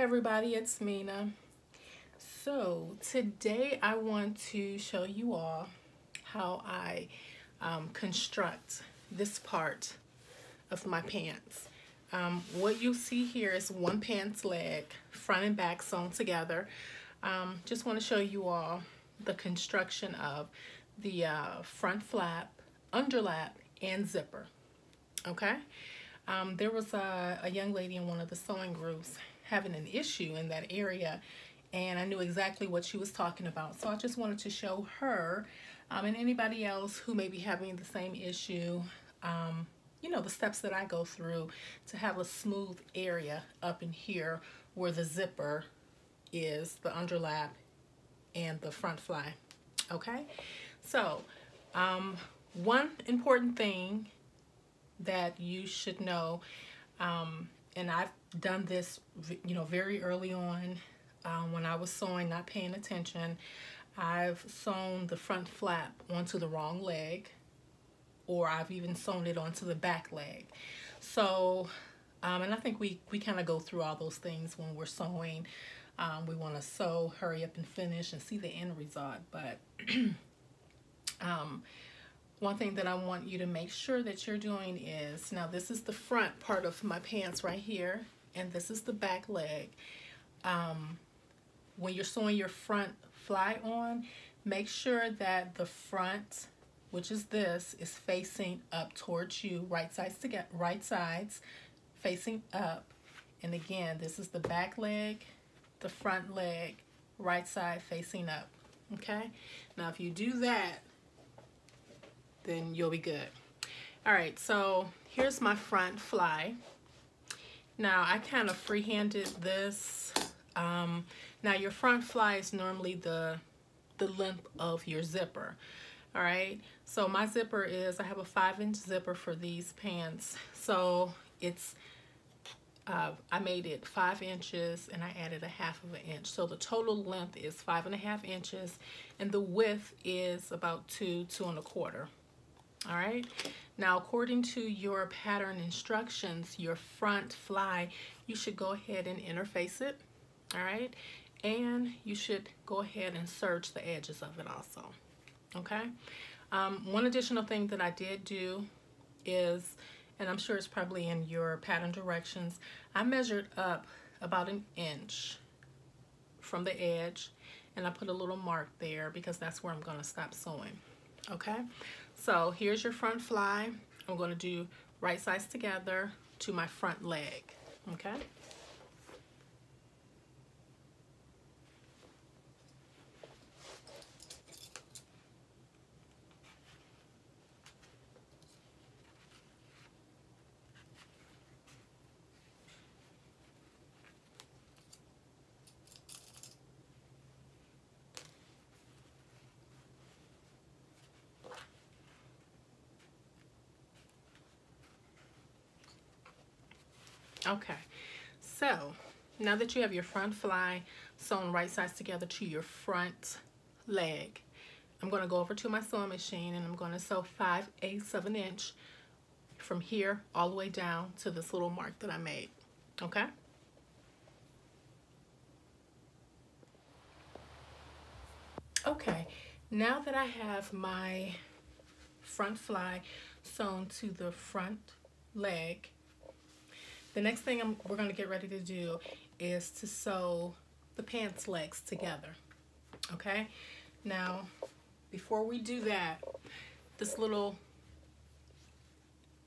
everybody, it's Mina. So today I want to show you all how I construct this part of my pants. What you see here is one pants leg, front and back sewn together. Just want to show you all the construction of the front flap, underlap, and zipper. Okay. There was a young lady in one of the sewing groups having an issue in that area, and I knew exactly what she was talking about. So I just wanted to show her and anybody else who may be having the same issue, you know, the steps that I go through to have a smooth area up in here where the zipper is, the underlap, and the front fly. Okay, so one important thing that you should know, and I've done this, you know, very early on when I was sewing, not paying attention. I've sewn the front flap onto the wrong leg, or I've even sewn it onto the back leg. So, and I think we kind of go through all those things when we're sewing. We want to sew, hurry up and finish and see the end result, but one thing that I want you to make sure that you're doing is, now this is the front part of my pants right here, and this is the back leg. When you're sewing your front fly on, make sure that the front, which is this, is facing up towards you, right sides facing up. And again, this is the back leg, the front leg, right side facing up. Okay? Now if you do that, then you'll be good. All right, so here's my front fly. Now I kind of freehanded this. Now your front fly is normally the length of your zipper. All right, so my zipper is, I have a 5-inch zipper for these pants. So it's, I made it 5 inches and I added 1/2 inch. So the total length is 5.5 inches and the width is about 2 1/4. All right, now according to your pattern instructions, your front fly, you should go ahead and interface it. All right, and you should go ahead and serge the edges of it also. Okay, one additional thing that I did do is, and I'm sure it's probably in your pattern directions, I measured up about 1 inch from the edge and I put a little mark there because that's where I'm going to stop sewing. Okay, so here's your front fly. I'm going to do right sides together to my front leg. Okay. Okay, so now that you have your front fly sewn right sides together to your front leg, I'm going to go over to my sewing machine and I'm going to sew 5/8 of an inch from here all the way down to this little mark that I made. Okay? Okay, now that I have my front fly sewn to the front leg, the next thing we're going to get ready to do is to sew the pants legs together. Okay, now before we do that, this little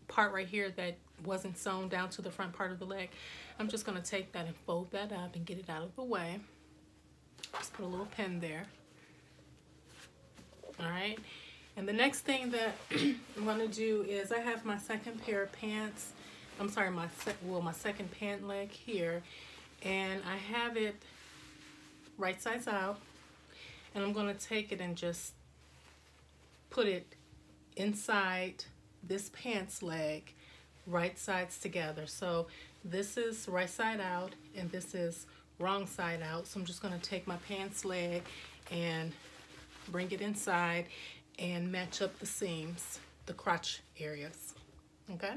part right here that wasn't sewn down to the front part of the leg, I'm just going to take that and fold that up and get it out of the way. Just put a little pin there. All right, and the next thing that I'm going to do is, I have my second pair of pants, I'm sorry, my second pant leg here, and I have it right sides out, and I'm going to take it and just put it inside this pants leg, right sides together. So this is right side out and this is wrong side out. So I'm just going to take my pants leg and bring it inside and match up the seams, the crotch areas. Okay.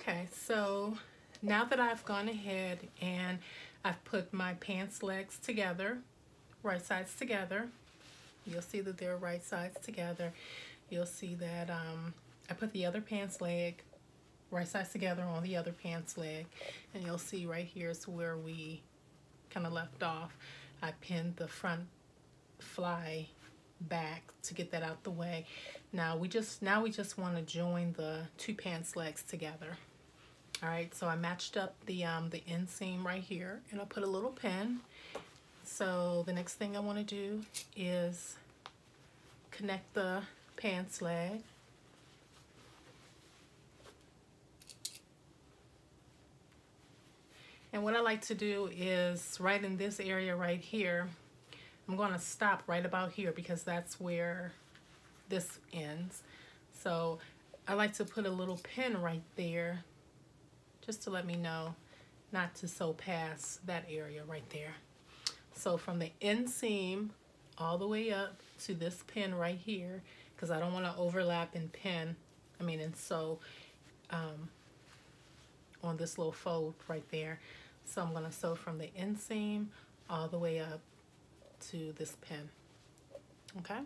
Okay, so now that I've gone ahead and I've put my pants legs together, right sides together, you'll see that they're right sides together. You'll see that I put the other pants leg right sides together on the other pants leg, and you'll see right here is where we kind of left off. I pinned the front fly back to get that out the way. Now we just want to join the two pants legs together. All right, so I matched up the inseam right here, and I put a little pin. So the next thing I want to do is connect the pants leg. And what I like to do is right in this area right here, I'm going to stop right about here because that's where this ends. So I like to put a little pin right there just to let me know not to sew past that area right there. So from the inseam all the way up to this pin right here, because I don't want to overlap and sew on this little fold right there. So I'm going to sew from the inseam all the way up to this pin. Okay?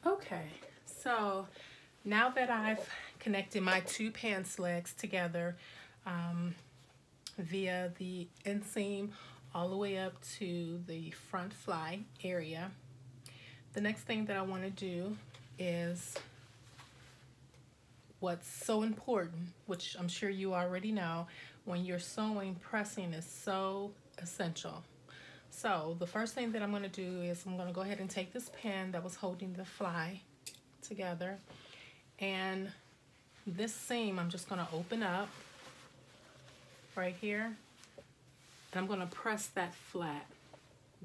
Okay, so now that I've connected my two pants legs together via the inseam all the way up to the front fly area, the next thing that I want to do is what's so important, which I'm sure you already know, when you're sewing, pressing is so essential. So the first thing that I'm going to do is I'm going to go ahead and take this pin that was holding the fly together, and this seam I'm just going to open up right here, and I'm going to press that flat.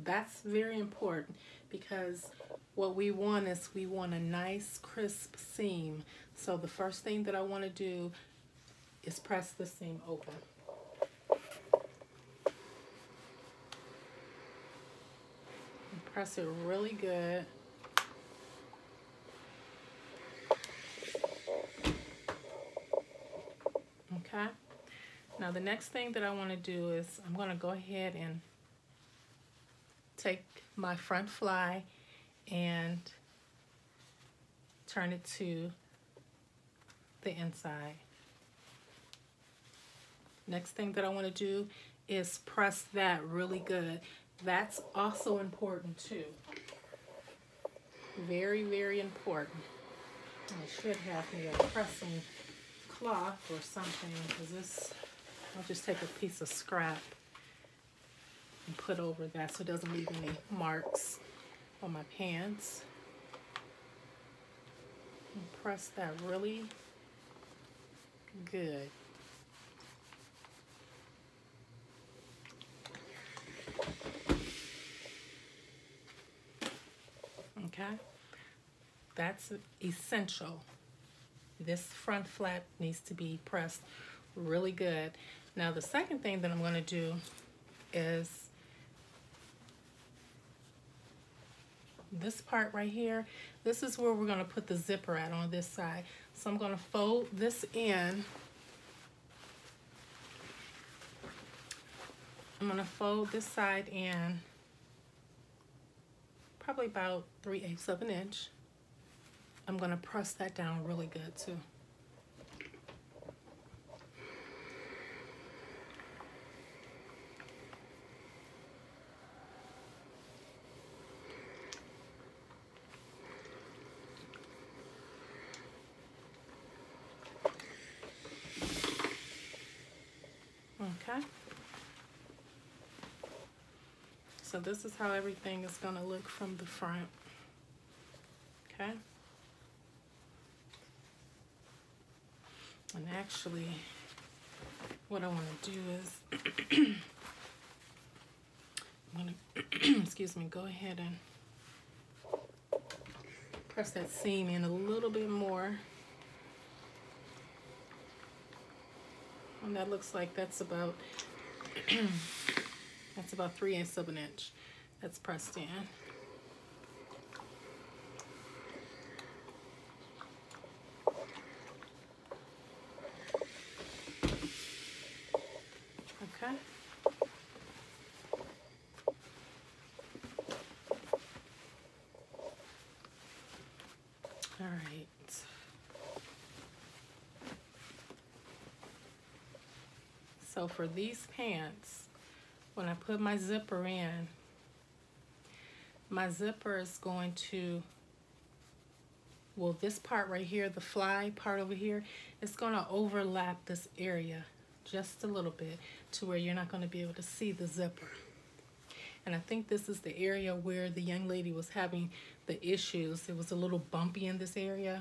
That's very important because what we want is we want a nice crisp seam. So the first thing that I want to do is press the seam open. And press it really good. Okay. Now the next thing that I want to do is I'm going to go ahead and take my front fly and turn it to the inside. Next thing that I want to do is press that really good. That's also important too. Very, very important. I should have me a pressing cloth or something, because this, I'll just take a piece of scrap and put over that so it doesn't leave any marks on my pants. And press that really good. Okay, that's essential. This front flap needs to be pressed really good. Now the second thing that I'm going to do is this part right here. This is where we're going to put the zipper at on this side. So I'm going to fold this in. I'm going to fold this side in probably about 3/8 of an inch. I'm going to press that down really good too. Okay. So this is how everything is going to look from the front. Okay. And actually, what I want to do is, I'm going to, excuse me, go ahead and press that seam in a little bit more. And that looks like that's about, that's about 3/8 of an inch. That's pressed in. So for these pants, when I put my zipper in, my zipper is going to, well, this part right here, the fly part over here, it's going to overlap this area just a little bit to where you're not going to be able to see the zipper. And I think this is the area where the young lady was having the issues. It was a little bumpy in this area.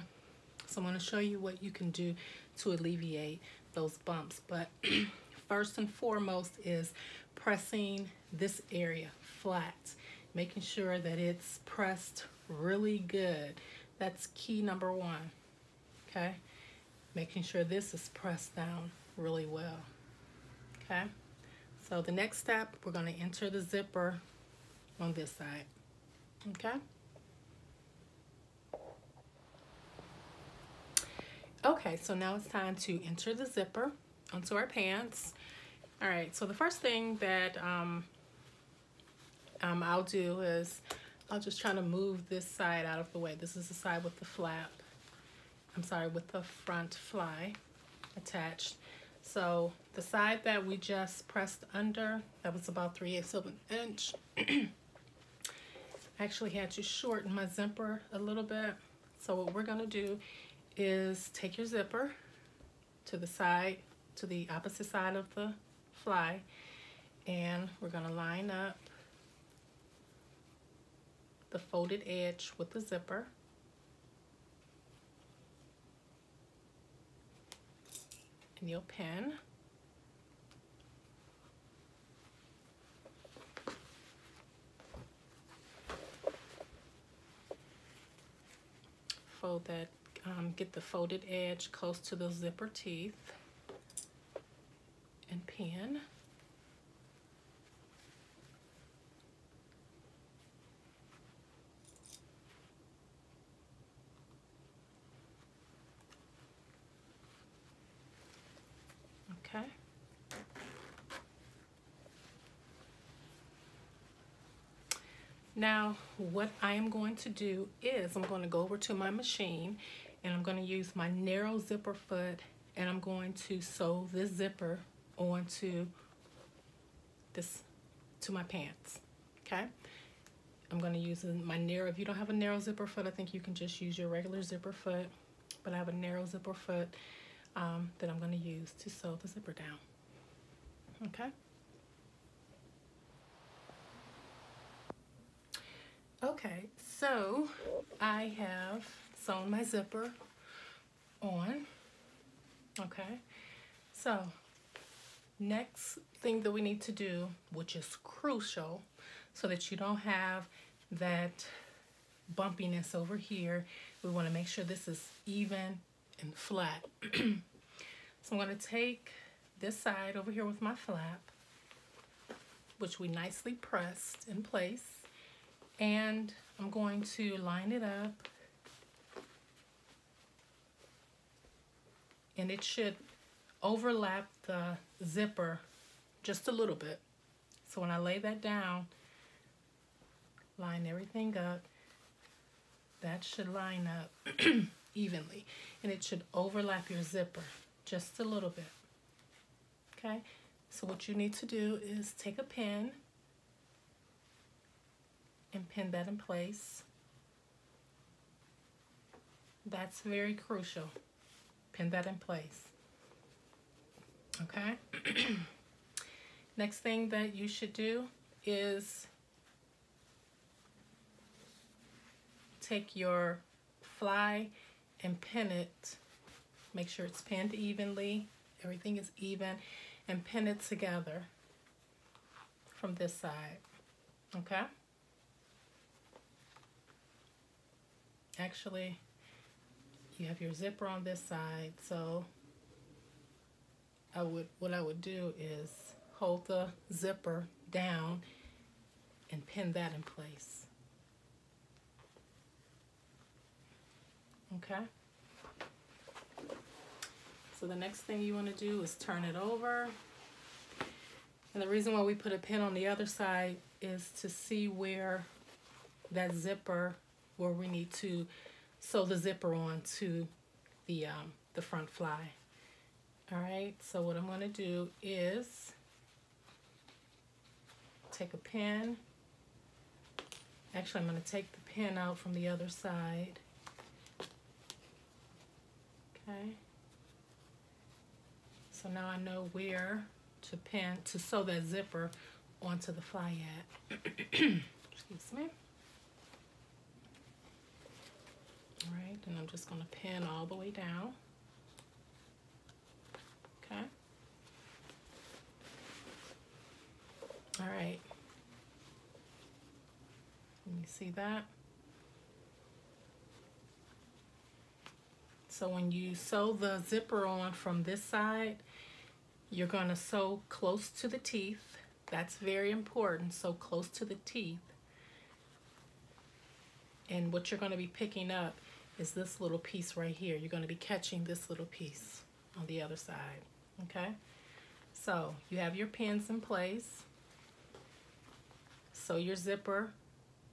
So I'm going to show you what you can do to alleviate those bumps. But first and foremost is pressing this area flat, making sure that it's pressed really good. That's key number one, okay? Making sure this is pressed down really well, okay? So the next step, we're gonna enter the zipper on this side, okay? Okay, so now it's time to enter the zipper onto our pants. All right, so the first thing that I'll do is I'll just try to move this side out of the way. This is the side with the flap. I'm sorry, with the front fly attached. So the side that we just pressed under, that was about 3/8 of an inch. I actually had to shorten my zipper a little bit. So what we're gonna do is take your zipper to the side, to the opposite side of the fly, and we're gonna line up the folded edge with the zipper. And you'll pin. Fold that, get the folded edge close to the zipper teeth and pin. Okay. Now, what I am going to do is I'm going to go over to my machine and I'm going to use my narrow zipper foot and I'm going to sew this zipper onto this, to my pants, okay? I'm going to use my narrow, if you don't have a narrow zipper foot, I think you can just use your regular zipper foot, but I have a narrow zipper foot that I'm going to use to sew the zipper down, okay? Okay, so I have sewn my zipper on, okay? So next thing that we need to do, which is crucial so that you don't have that bumpiness over here, we want to make sure this is even and flat. So I'm going to take this side over here with my flap, which we nicely pressed in place, and I'm going to line it up, and it should overlap the zipper just a little bit. So when I lay that down, line everything up, that should line up evenly, and it should overlap your zipper just a little bit, okay? So what you need to do is take a pin and pin that in place. That's very crucial. Pin that in place, okay? Next thing that you should do is take your fly and pin it. Make sure it's pinned evenly, everything is even, and pin it together from this side, okay? Actually, you have your zipper on this side, so what I would do is hold the zipper down and pin that in place, okay? So the next thing you want to do is turn it over. And the reason why we put a pin on the other side is to see where that zipper, where we need to sew the zipper on to the front fly. All right, so what I'm going to do is take a pin. Actually, I'm going to take the pin out from the other side. Okay. So now I know where to pin, to sew that zipper onto the fly at. Excuse me. All right, and I'm just going to pin all the way down. Okay. All right. Can you see that? So when you sew the zipper on from this side, you're going to sew close to the teeth. That's very important, sew close to the teeth. And what you're going to be picking up is this little piece right here. You're going to be catching this little piece on the other side, okay? So you have your pins in place. Sew your zipper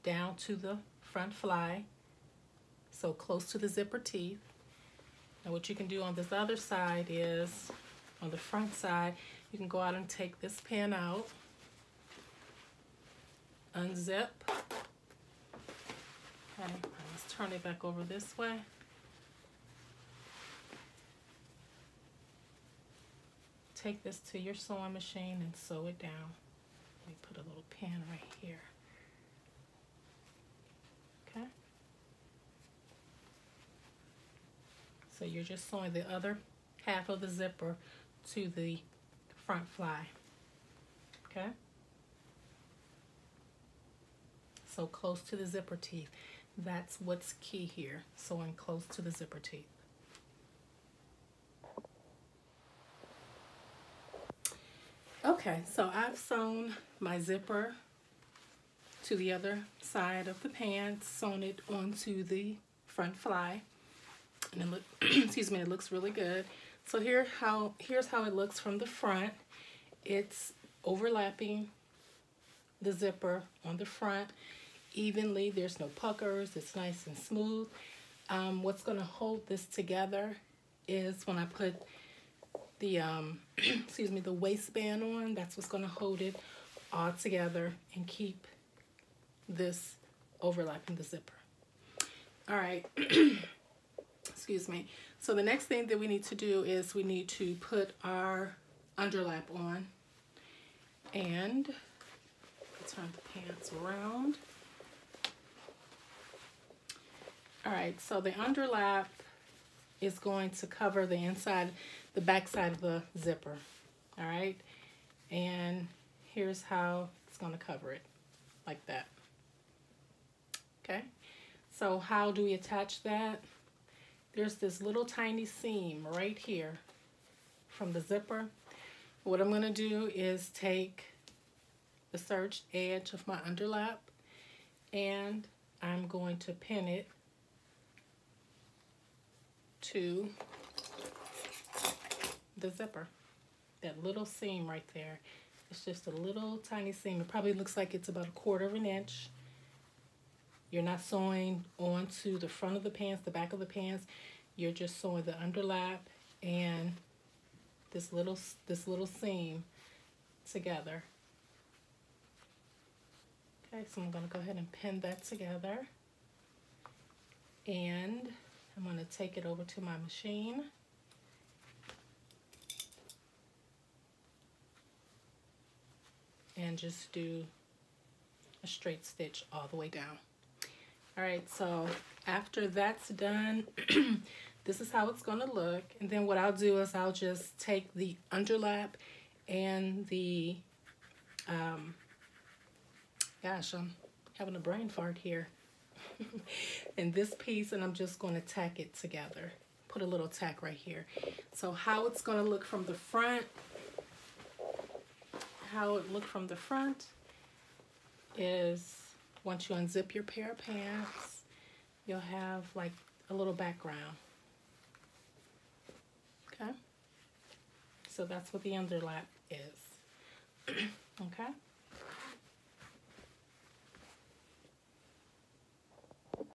down to the front fly, so close to the zipper teeth. Now what you can do on this other side is, on the front side, you can go out and take this pin out, unzip. Okay, let's turn it back over this way. Take this to your sewing machine and sew it down. Let me put a little pin right here. Okay. So you're just sewing the other half of the zipper to the front fly. Okay. So close to the zipper teeth. That's what's key here, sewing close to the zipper teeth. Okay, so I've sewn my zipper to the other side of the pants, sewn it onto the front fly, and it excuse me, it looks really good. So here's how it looks from the front. It's overlapping the zipper on the front evenly. There's no puckers. It's nice and smooth. What's going to hold this together is when I put the excuse me, the waistband on. That's what's going to hold it all together and keep this overlapping the zipper. All right. Excuse me. So the next thing that we need to do is we need to put our underlap on, and turn the pants around. All right, so the underlap is going to cover the inside, the back side of the zipper. All right, and here's how it's going to cover it, like that. Okay, so how do we attach that? There's this little tiny seam right here from the zipper. What I'm going to do is take the serged edge of my underlap and I'm going to pin it to the zipper. That little seam right there. It's just a little tiny seam. It probably looks like it's about 1/4 of an inch. You're not sewing onto the front of the pants, the back of the pants. You're just sewing the underlap and this little seam together. Okay, so I'm going to go ahead and pin that together. And I'm going to take it over to my machine. And just do a straight stitch all the way down. All right, so after that's done, this is how it's going to look. And then what I'll do is I'll just take the underlap and the, gosh, I'm having a brain fart here. And this piece, and I'm just going to tack it together. Put a little tack right here. So how it's going to look from the front, is once you unzip your pair of pants, you'll have like a little background. Okay? So that's what the underlap is. Okay?